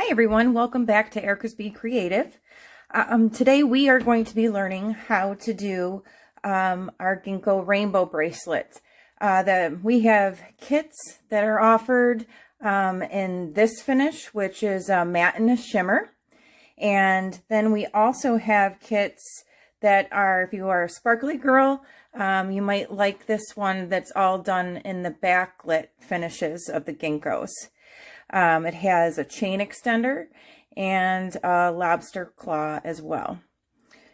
Hi everyone, welcome back to Erica's Be Creative. Today we are going to be learning how to do our Ginko rainbow bracelet. We have kits that are offered in this finish, which is matte and a shimmer. And then we also have kits that are, if you are a sparkly girl, you might like this one that's all done in the backlit finishes of the Ginkos. It has a chain extender and a lobster claw as well.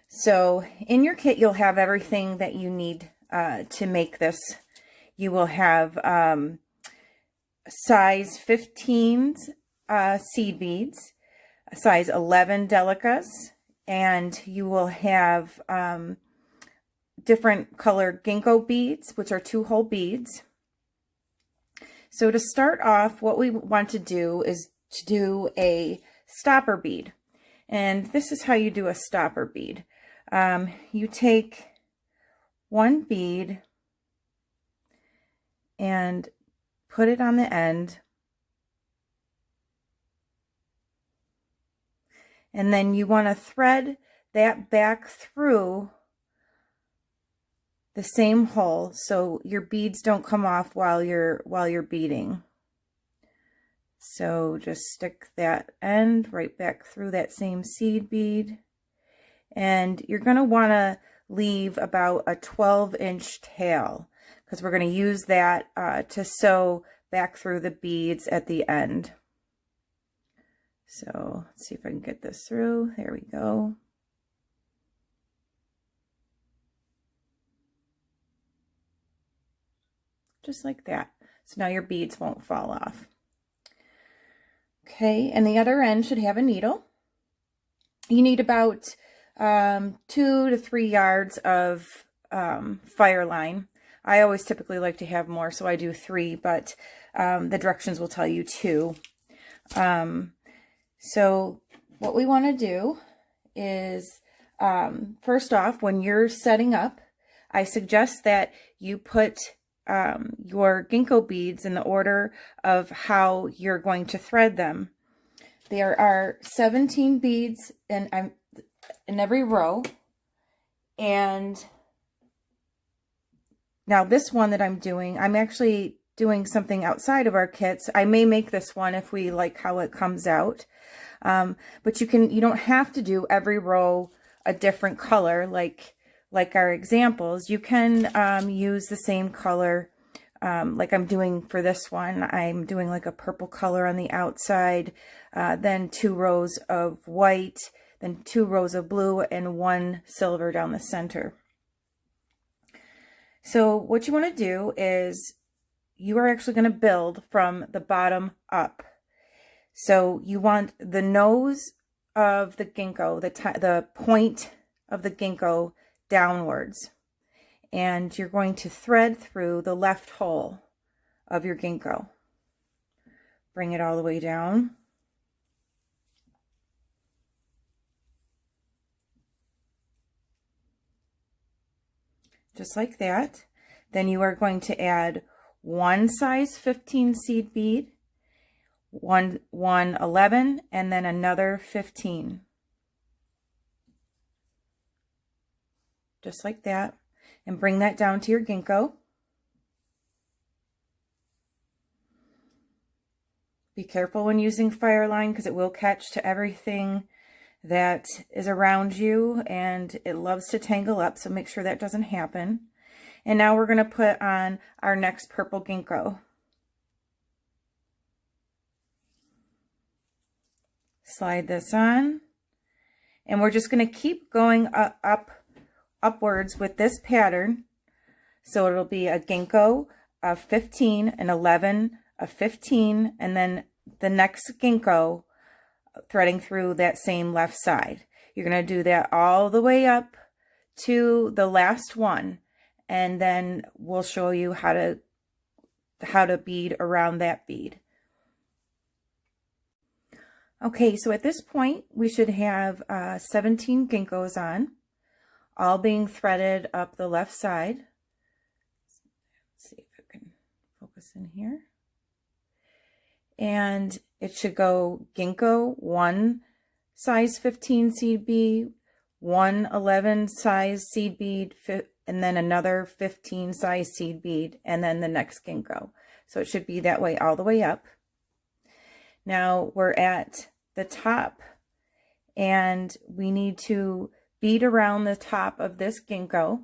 So in your kit, you'll have everything that you need to make this. You will have size 15 seed beads, size 11 delicas, and you will have different color Ginko beads, which are 2-hole beads. So to start off, what we want to do is to do a stopper bead. And this is how you do a stopper bead. You take one bead and put it on the end. And then you want to thread that back through the same hole so your beads don't come off while you're beading. So just stick that end right back through that same seed bead, and you're going to want to leave about a 12-inch tail because we're going to use that to sew back through the beads at the end. So let's see if I can get this through. There we go. Just like that. So now your beads won't fall off. Okay, and the other end should have a needle. You need about 2 to 3 yards of Fireline. I always typically like to have more, so I do 3, but the directions will tell you 2. So what we want to do is, first off, when you're setting up, I suggest that you put your Ginko beads in the order of how you're going to thread them. There are 17 beads in every row, and now this one that I'm doing, I'm actually doing something outside of our kits. I may make this one if we like how it comes out, but you don't have to do every row a different color like our examples. You can use the same color like I'm doing for this one. I'm doing like a purple color on the outside, then 2 rows of white, then 2 rows of blue, and 1 silver down the center. So what you want to do is you are actually going to build from the bottom up. So you want the nose of the Ginko, the point of the Ginko downwards, and you're going to thread through the left hole of your Ginko. Bring it all the way down. Just like that. Then you are going to add 1 size 15 seed bead, one 11, and then another 15. Just like that. And bring that down to your Ginko. Be careful when using Fireline because it will catch to everything that is around you, and it loves to tangle up, so make sure that doesn't happen. And now we're going to put on our next purple Ginko. Slide this on, and we're just going to keep going upwards with this pattern. So it'll be a Ginko of 15, an 11, a 15, and then the next Ginko threading through that same left side. You're going to do that all the way up to the last one, and then we'll show you how to bead around that bead. Okay, so at this point we should have 17 Ginkos on, all being threaded up the left side. Let's see if I can focus in here. And it should go Ginko 1 size 15 seed bead, 1 11 size seed bead, and then another 15 size seed bead, and then the next Ginko. So it should be that way all the way up. Now we're at the top, and we need to bead around the top of this Ginko,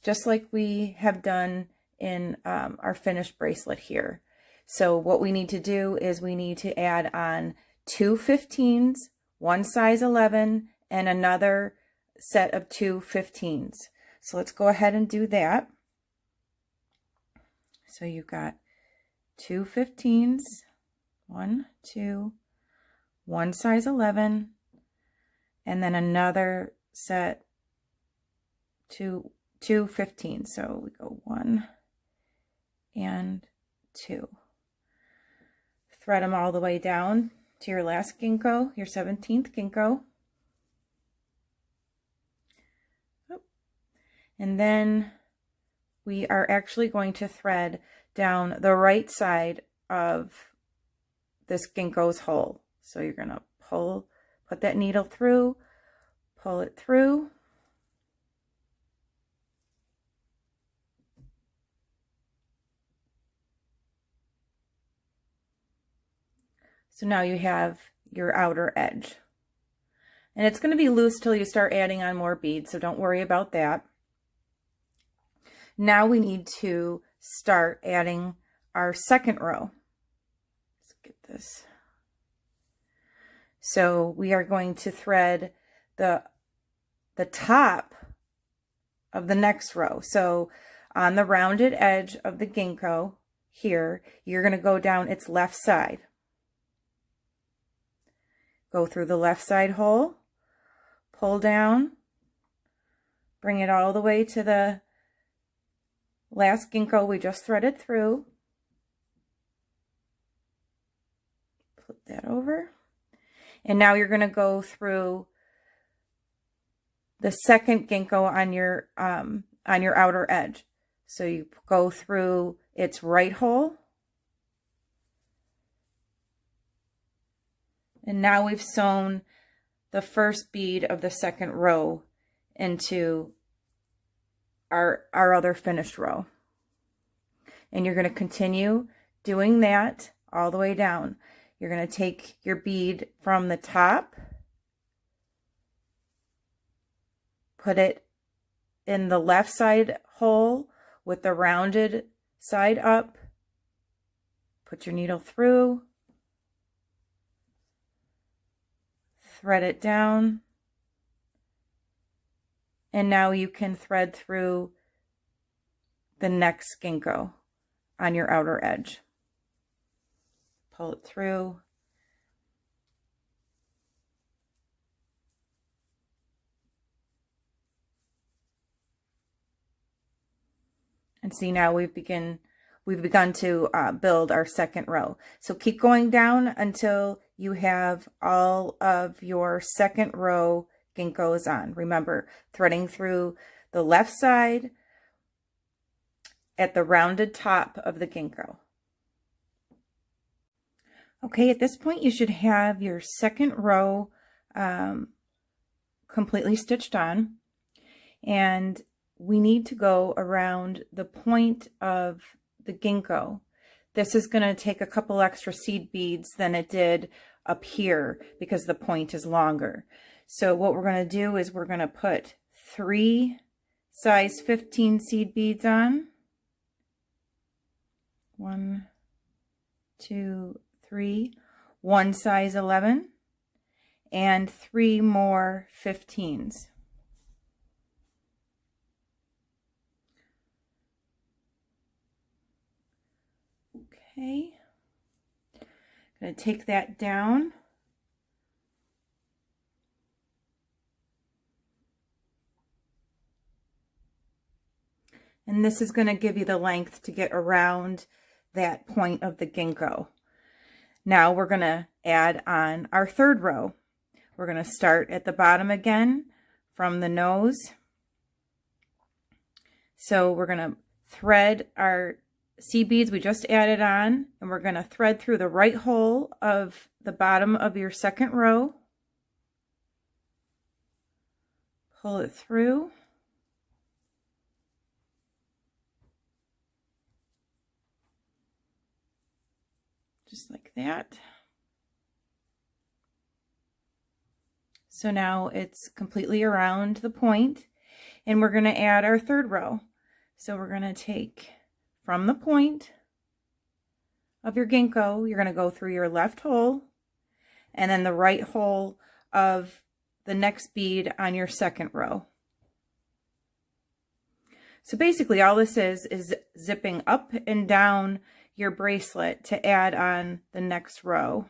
just like we have done in our finished bracelet here. So what we need to do is we need to add on 2 15s, 1 size 11, and another set of 2 15s. So let's go ahead and do that. So you've got 2 15s, 1, 2, 1 size 11, and then another set, 2 15s. So we go 1 and 2. Thread them all the way down to your last Ginko, your 17th Ginko. And then we are actually going to thread down the right side of this Ginko's hole. So you're going to put that needle through, pull it through. So now you have your outer edge. And it's going to be loose till you start adding on more beads, so don't worry about that. Now we need to start adding our second row. Let's get this. So we are going to thread the top of the next row. So on the rounded edge of the Ginko here, you're going to go down its left side. Go through the left side hole, pull down, bring it all the way to the last Ginko we just threaded through. Flip that over. And now you're going to go through the second Ginko on your outer edge. So you go through its right hole. And now we've sewn the first bead of the second row into our other finished row. And you're going to continue doing that all the way down. You're going to take your bead from the top, put it in the left side hole with the rounded side up, put your needle through, thread it down, and now you can thread through the next Ginko on your outer edge. Pull it through. And see, now we've begun to build our second row. So keep going down until you have all of your second row Ginkos on. Remember, threading through the left side at the rounded top of the Ginko. Okay, at this point you should have your second row completely stitched on, and we need to go around the point of the Ginko. This is going to take a couple extra seed beads than it did up here because the point is longer. So what we're going to do is we're going to put 3 size 15 seed beads on. 1, 2, 3. 1 size 11 and 3 more 15s. Okay, I'm going to take that down. And this is going to give you the length to get around that point of the Ginko. Now we're going to add on our third row. We're going to start at the bottom again from the nose. So we're going to thread our seed beads we just added on, and we're going to thread through the right hole of the bottom of your second row. Pull it through. Just like that. So now it's completely around the point, and we're going to add our third row. So we're going to take from the point of your Ginko, you're going to go through your left hole and then the right hole of the next bead on your second row. So basically all this is zipping up and down your bracelet to add on the next row.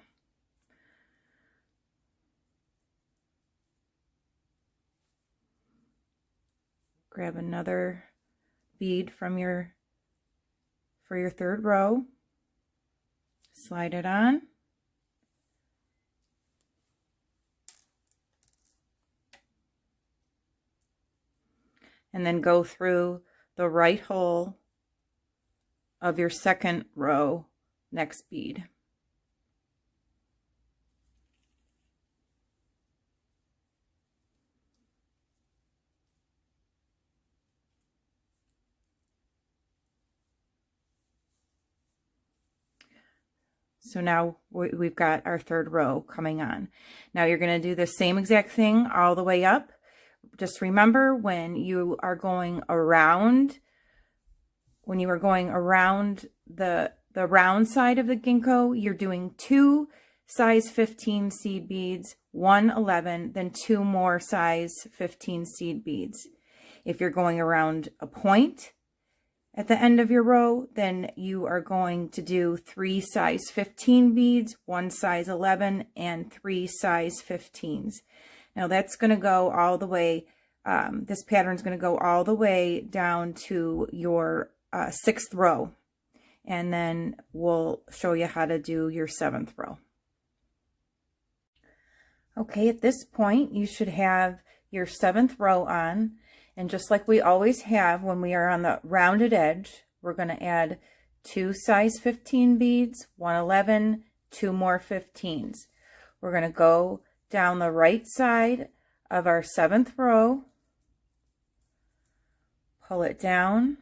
Grab another bead from for your third row, slide it on, and then go through the right hole of your second row next bead. So now we've got our third row coming on. Now you're going to do the same exact thing all the way up. Just remember, when you are going around the round side of the Ginko, you're doing 2 size 15 seed beads, 1 11, then 2 more size 15 seed beads. If you're going around a point at the end of your row, then you are going to do 3 size 15 beads, 1 size 11, and 3 size 15s. Now that's going to go all the way, this pattern is going to go all the way down to your 6th row. And then we'll show you how to do your 7th row. Okay, at this point you should have your 7th row on. And just like we always have when we are on the rounded edge, we're going to add 2 size 15 beads, 1 11, 2 more 15s. We're going to go down the right side of our 7th row, pull it down,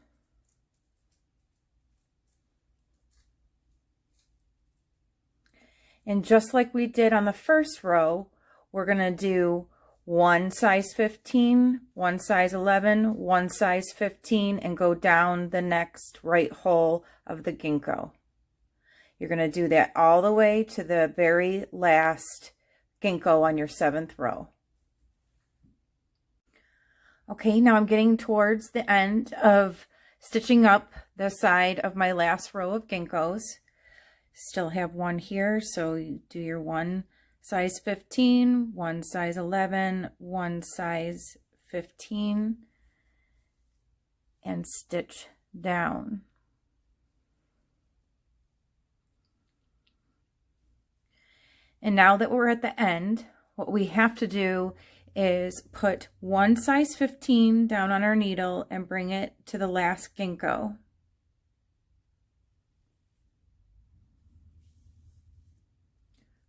and just like we did on the first row, we're going to do 1 size 15, 1 size 11, 1 size 15, and go down the next right hole of the Ginko. You're going to do that all the way to the very last Ginko on your 7th row. Okay, now I'm getting towards the end of stitching up the side of my last row of Ginkos. Still have one here, so you do your 1 size 15, 1 size 11, 1 size 15, and stitch down. And now that we're at the end, what we have to do is put 1 size 15 down on our needle and bring it to the last Ginko.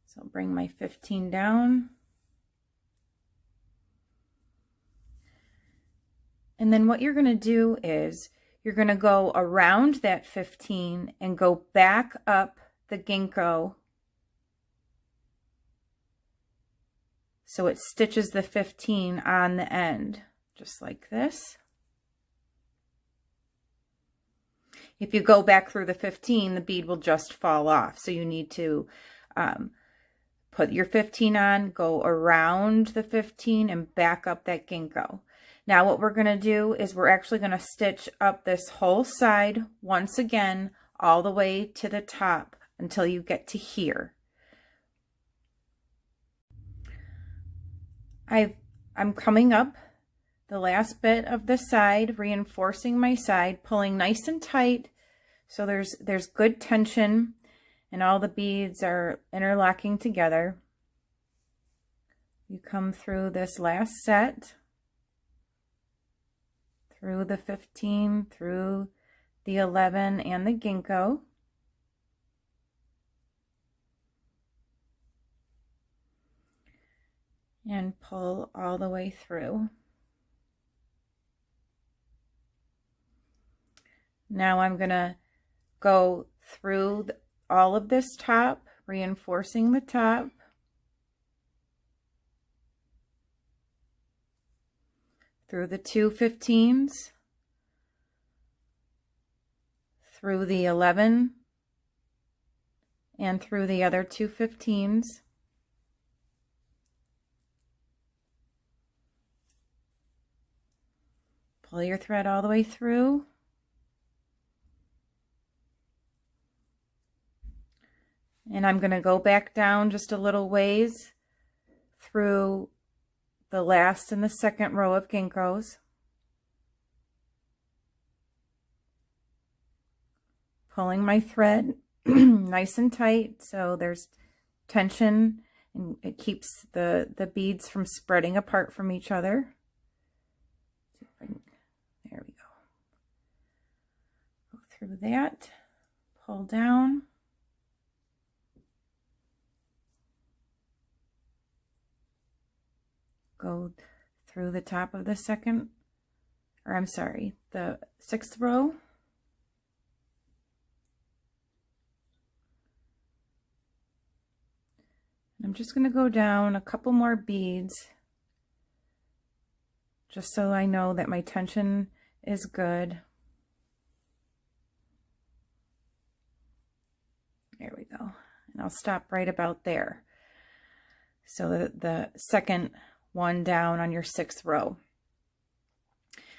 So I'll bring my 15 down. And then what you're going to do is you're going to go around that 15 and go back up the Ginko so it stitches the 15 on the end, just like this. If you go back through the 15, the bead will just fall off. So you need to put your 15 on, go around the 15 and back up that Ginko. Now what we're going to do is we're actually going to stitch up this whole side once again all the way to the top until you get to here. I'm coming up the last bit of the side, reinforcing my side, pulling nice and tight so there's good tension and all the beads are interlocking together. You come through this last set, through the 15, through the 11 and the Ginko. And pull all the way through. Now I'm going to go through all of this top, reinforcing the top. Through the 2 15s, through the 11, and through the other 2 15s. Pull your thread all the way through. And I'm going to go back down just a little ways through the last and the second row of Ginkgos. Pulling my thread nice and tight so there's tension and it keeps the beads from spreading apart from each other. There we go. Go through that, pull down. Go through the top of the second, or I'm sorry, the 6th row. I'm just going to go down a couple more beads just so I know that my tension is good. There we go. And I'll stop right about there. So the second one down on your 6th row.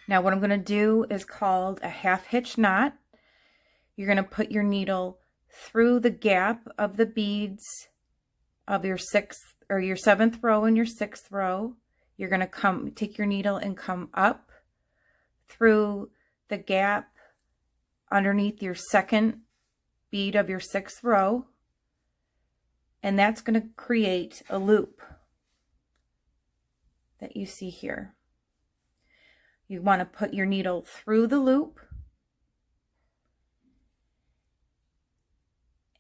Now what I'm going to do is called a half hitch knot. You're going to put your needle through the gap of the beads of your 6th or your 7th row and your 6th row. You're going to take your needle and come up through the gap underneath your 2nd bead of your 6th row, and that's going to create a loop that you see here. You want to put your needle through the loop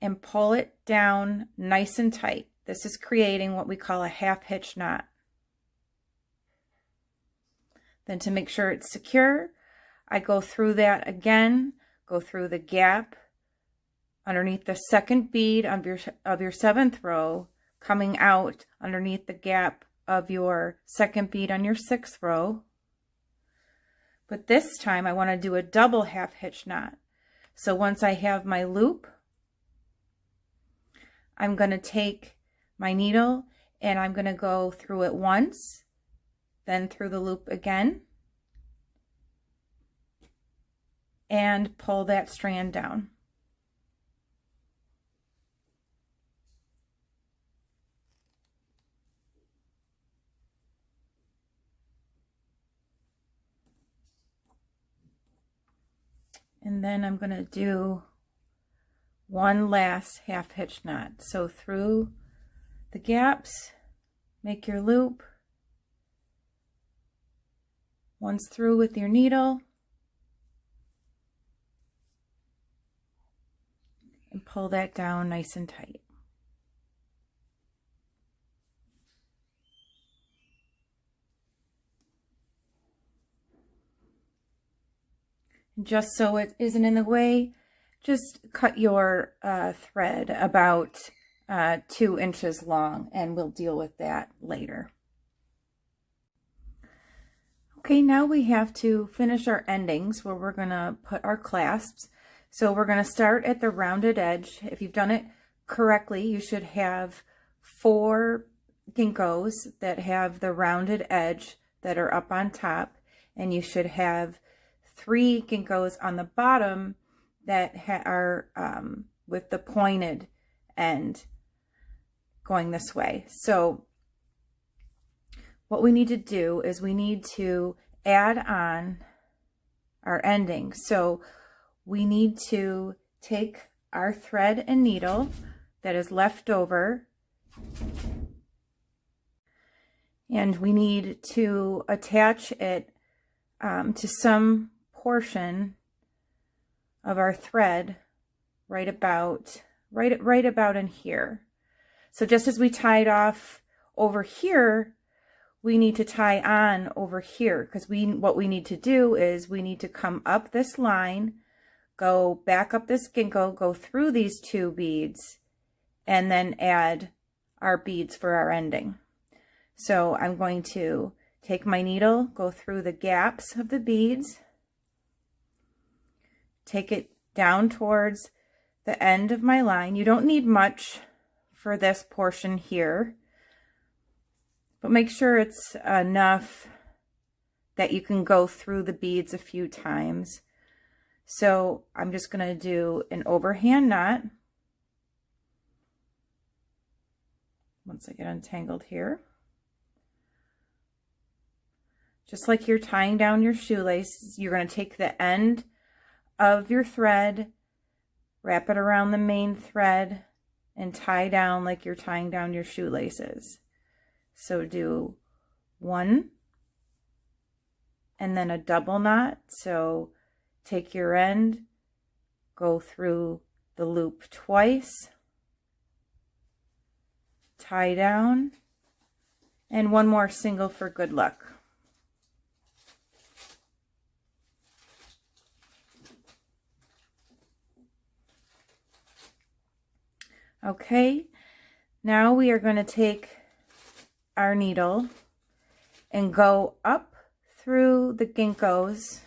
and pull it down nice and tight. This is creating what we call a half hitch knot. Then to make sure it's secure, I go through that again, go through the gap underneath the 2nd bead of your 7th row, coming out underneath the gap of your 2nd bead on your 6th row. But this time I want to do a double half hitch knot. So once I have my loop, I'm going to take my needle and I'm going to go through it once, then through the loop again, and pull that strand down. And then I'm going to do one last half hitch knot. So through the gaps, make your loop. Once through with your needle, and pull that down nice and tight. Just so it isn't in the way, just cut your thread about 2 inches long, and we'll deal with that later. Okay, now we have to finish our endings where we're going to put our clasps. So we're going to start at the rounded edge. If you've done it correctly, you should have 4 ginkgos that have the rounded edge that are up on top, and you should have 3 ginkgos on the bottom that are with the pointed end going this way. So what we need to do is we need to add on our ending. So we need to take our thread and needle that is left over, and we need to attach it to some portion of our thread right about in here. So just as we tied off over here, we need to tie on over here, because what we need to do is we need to come up this line, go back up this Ginko, go through these 2 beads, and then add our beads for our ending. So I'm going to take my needle, go through the gaps of the beads, take it down towards the end of my line. You don't need much for this portion here, but make sure it's enough that you can go through the beads a few times. So I'm just going to do an overhand knot. Once I get untangled here. Just like you're tying down your shoelace, you're going to take the end of your thread, wrap it around the main thread, and tie down like you're tying down your shoelaces. So do 1 and then a double knot. So take your end, go through the loop twice, tie down, and 1 more single for good luck. Okay, now we are going to take our needle and go up through the ginkgos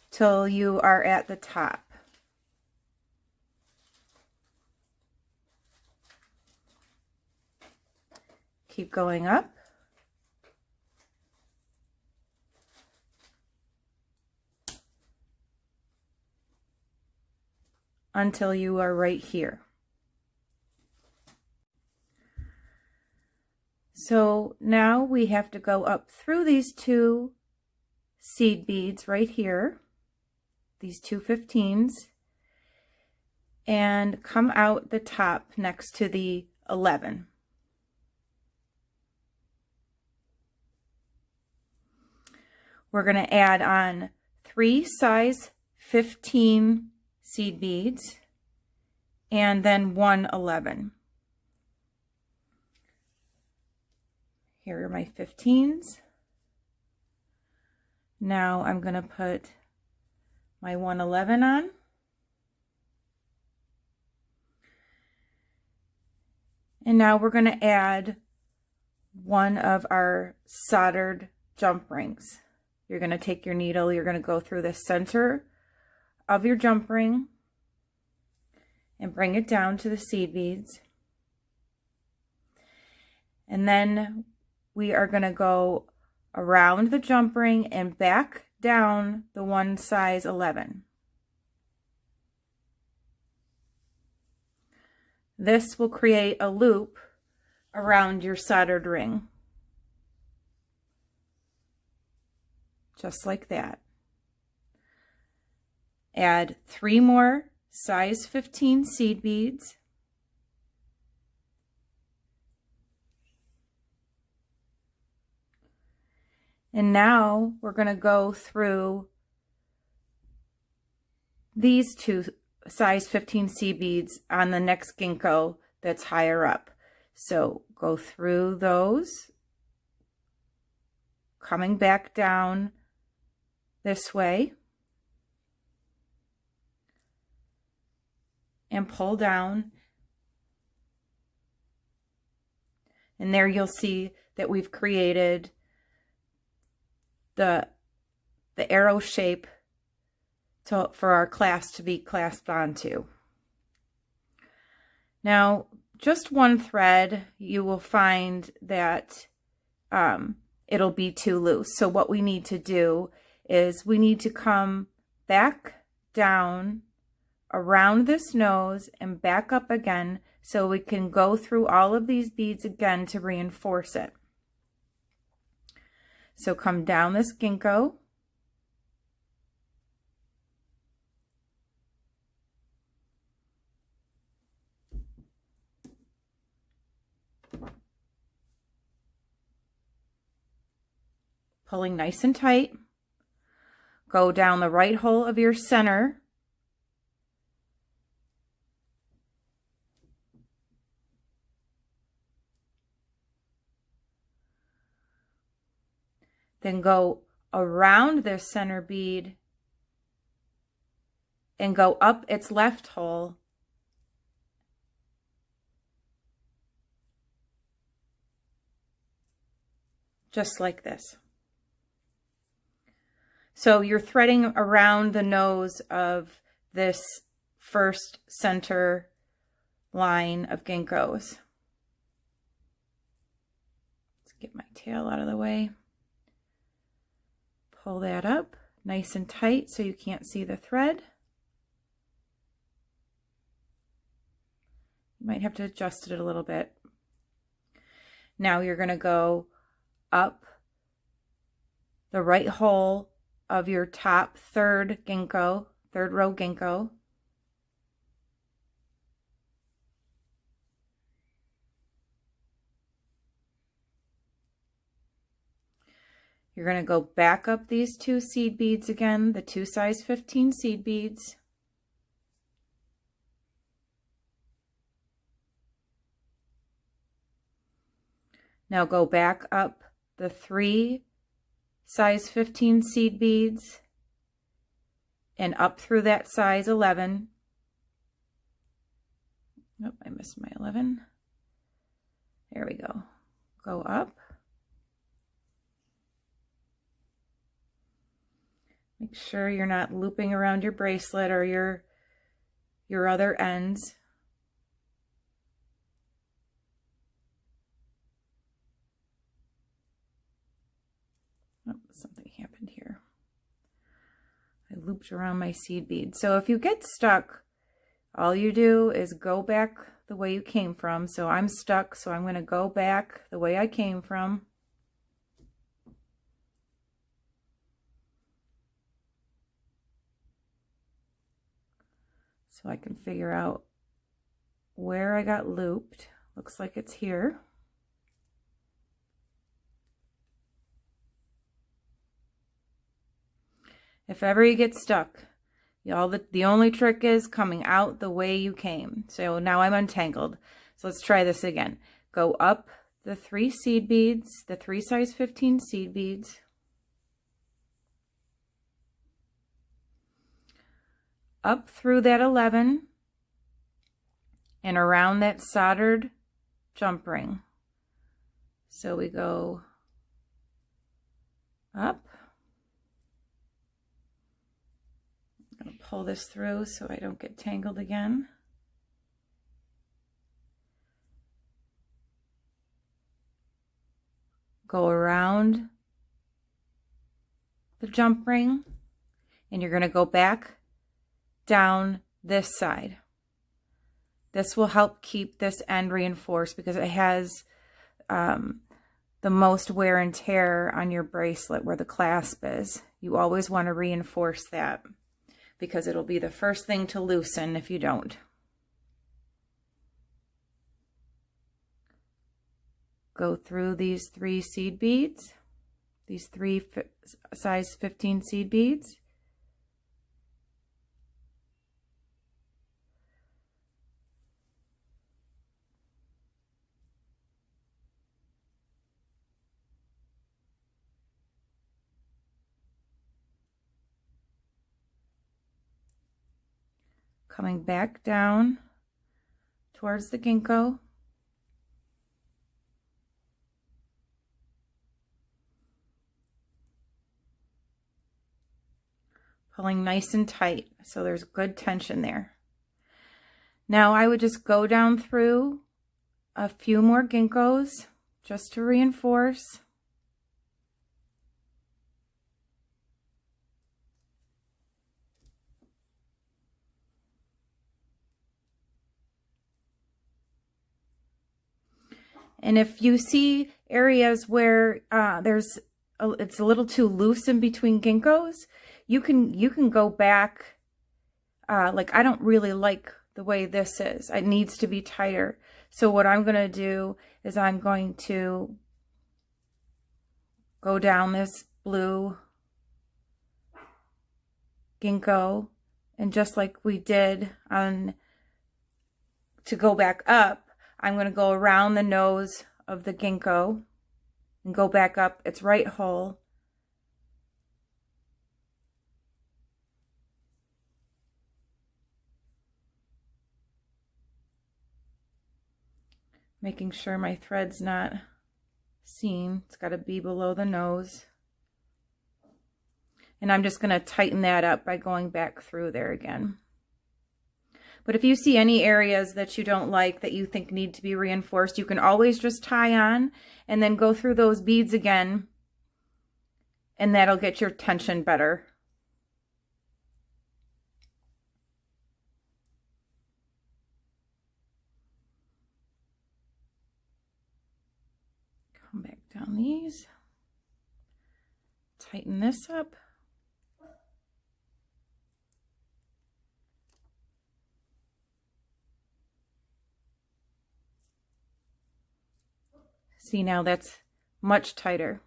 till you are at the top. Keep going up. Until you are right here. So now we have to go up through these 2 seed beads right here, these 2 15s, and come out the top next to the 11. We're going to add on 3 size 15 seed beads and then 1 11. Here are my 15s. Now I'm going to put my 111 on. And now we're going to add one of our soldered jump rings. You're going to take your needle, you're going to go through the center of your jump ring and bring it down to the seed beads. And then we are going to go around the jump ring and back down the 1 size 11. This will create a loop around your soldered ring. Just like that. Add 3 more size 15 seed beads. And now we're going to go through these 2 size 15 seed beads on the next Ginko that's higher up. So go through those, coming back down this way, and pull down. And there you'll see that we've created the arrow shape for our clasp to be clasped onto. Now, just one thread, you will find that it'll be too loose. So what we need to do is we need to come back down around this nose and back up again so we can go through all of these beads again to reinforce it. So come down this Ginko, pulling nice and tight. Go down the right hole of your center then go around this center bead and go up its left hole just like this. So you're threading around the nose of this first center line of ginkgos. Let's get my tail out of the way. Pull that up nice and tight so you can't see the thread. You might have to adjust it a little bit. Now you're going to go up the right hole of your top third row ginkgo. You're going to go back up these 2 seed beads again, the 2 size 15 seed beads. Now go back up the 3 size 15 seed beads and up through that size 11. Oh, I missed my 11. There we go. Go up. Make sure you're not looping around your bracelet or your other ends. Oh, something happened here. I looped around my seed bead. So if you get stuck, all you do is go back the way you came from. So I'm stuck, so I'm going to go back the way I came from. So I can figure out where I got looped. Looks like it's here. If ever you get stuck, the only trick is coming out the way you came. So now I'm untangled. So let's try this again. Go up the 3 seed beads, the 3 size 15 seed beads. Up through that 11 and around that soldered jump ring. So we go up. I'm going to pull this through so I don't get tangled again. Go around the jump ring and you're going to go back down this side. This will help keep this end reinforced because it has the most wear and tear on your bracelet where the clasp is. You always want to reinforce that because it'll be the first thing to loosen if you don't. Go through these 3 seed beads, these 3 size 15 seed beads. Coming back down towards the ginkgo. Pulling nice and tight so there's good tension there. Now I would just go down through a few more ginkgos just to reinforce. And if you see areas where it's a little too loose in between ginkgos, you can go back. Like I don't really like the way this is. It needs to be tighter. So what I'm going to do is I'm going to go down this blue ginkgo, and just like we did to go back up, I'm going to go around the nose of the ginkgo and go back up its right hole Making sure my thread's not seen. It's got to be below the nose. And I'm just going to tighten that up by going back through there again. But if you see any areas that you don't like, that you think need to be reinforced, you can always just tie on and then go through those beads again, and that'll get your tension better. Come back down these, tighten this up. See, now that's much tighter.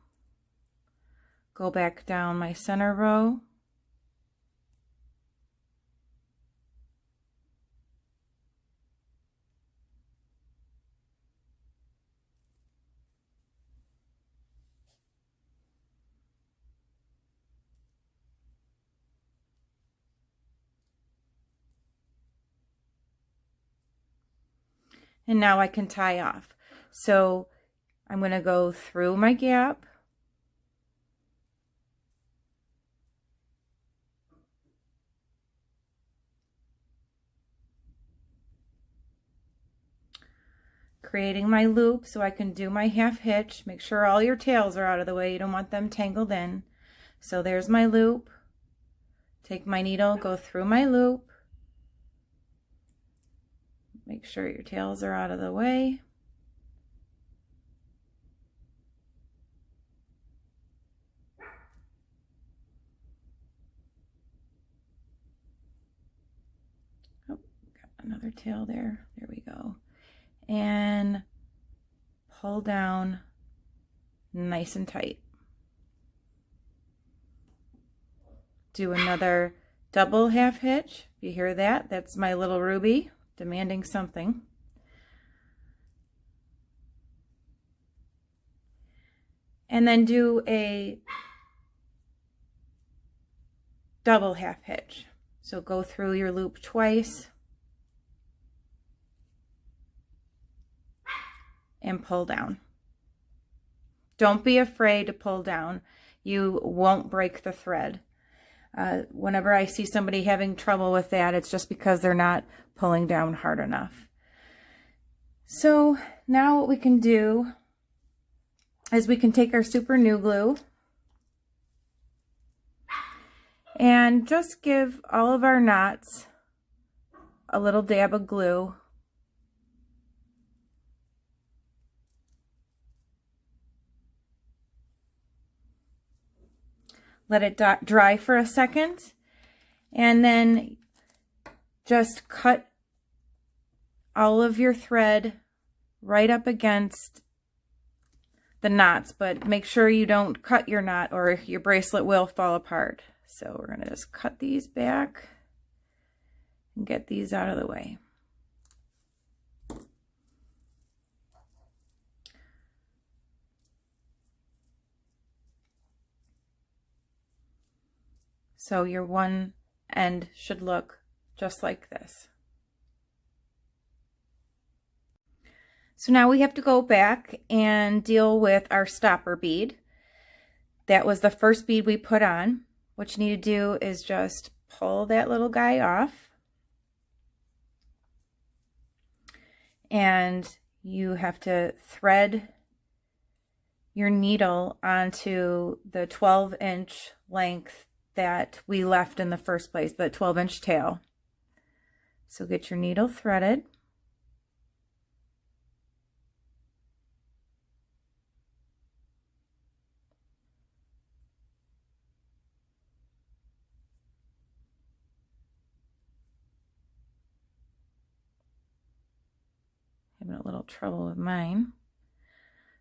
Go back down my center row. And now I can tie off. So I'm going to go through my gap. Creating my loop so I can do my half hitch. Make sure all your tails are out of the way. You don't want them tangled in. So there's my loop. Take my needle, go through my loop. Make sure your tails are out of the way. Oh, got another tail there. There we go. And pull down nice and tight. Do another double half hitch. If you hear that, that's my little Ruby demanding something. And then do a double half hitch. So go through your loop twice and pull down. Don't be afraid to pull down. You won't break the thread. Whenever I see somebody having trouble with that, it's just because they're not pulling down hard enough. So now what we can do is we can take our super new glue and just give all of our knots a little dab of glue. Let it dry for a second, and then just cut all of your thread right up against the knots, but make sure you don't cut your knot or your bracelet will fall apart. So we're going to just cut these back and get these out of the way. So your one end should look just like this. So now we have to go back and deal with our stopper bead. That was the first bead we put on. What you need to do is just pull that little guy off. And you have to thread your needle onto the 12-inch length that we left in the first place, the 12-inch tail. So get your needle threaded. Having a little trouble with mine.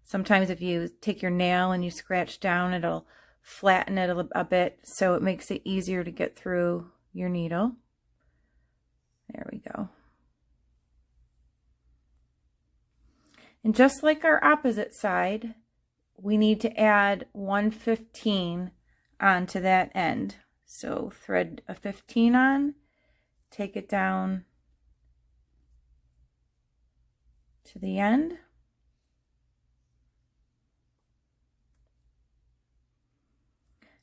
Sometimes if you take your nail and you scratch down, it'll flatten it a bit, so it makes it easier to get through your needle. There we go. And just like our opposite side, we need to add 1/15 onto that end. So thread a 15 on, take it down to the end.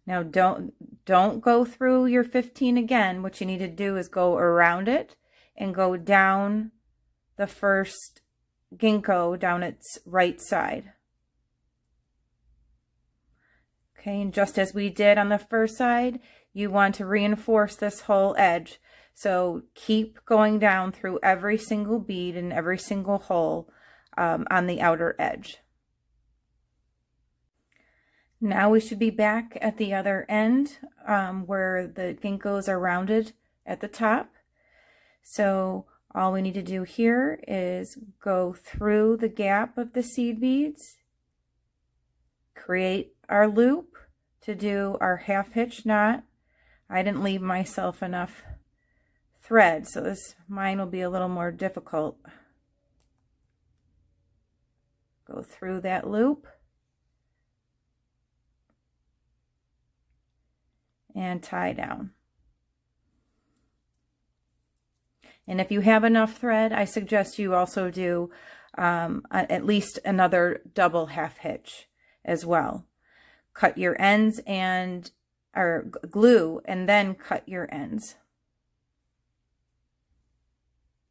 Now don't go through your 15 again. What you need to do is go around it and go down the first Ginko down its right side. Okay, and just as we did on the first side, you want to reinforce this whole edge. So keep going down through every single bead and every single hole on the outer edge. Now we should be back at the other end where the Ginkgos are rounded at the top. So all we need to do here is go through the gap of the seed beads, create our loop to do our half hitch knot. I didn't leave myself enough thread, so mine will be a little more difficult. Go through that loop and tie down. And if you have enough thread, I suggest you also do at least another double half hitch as well. Cut your ends or glue and then cut your ends.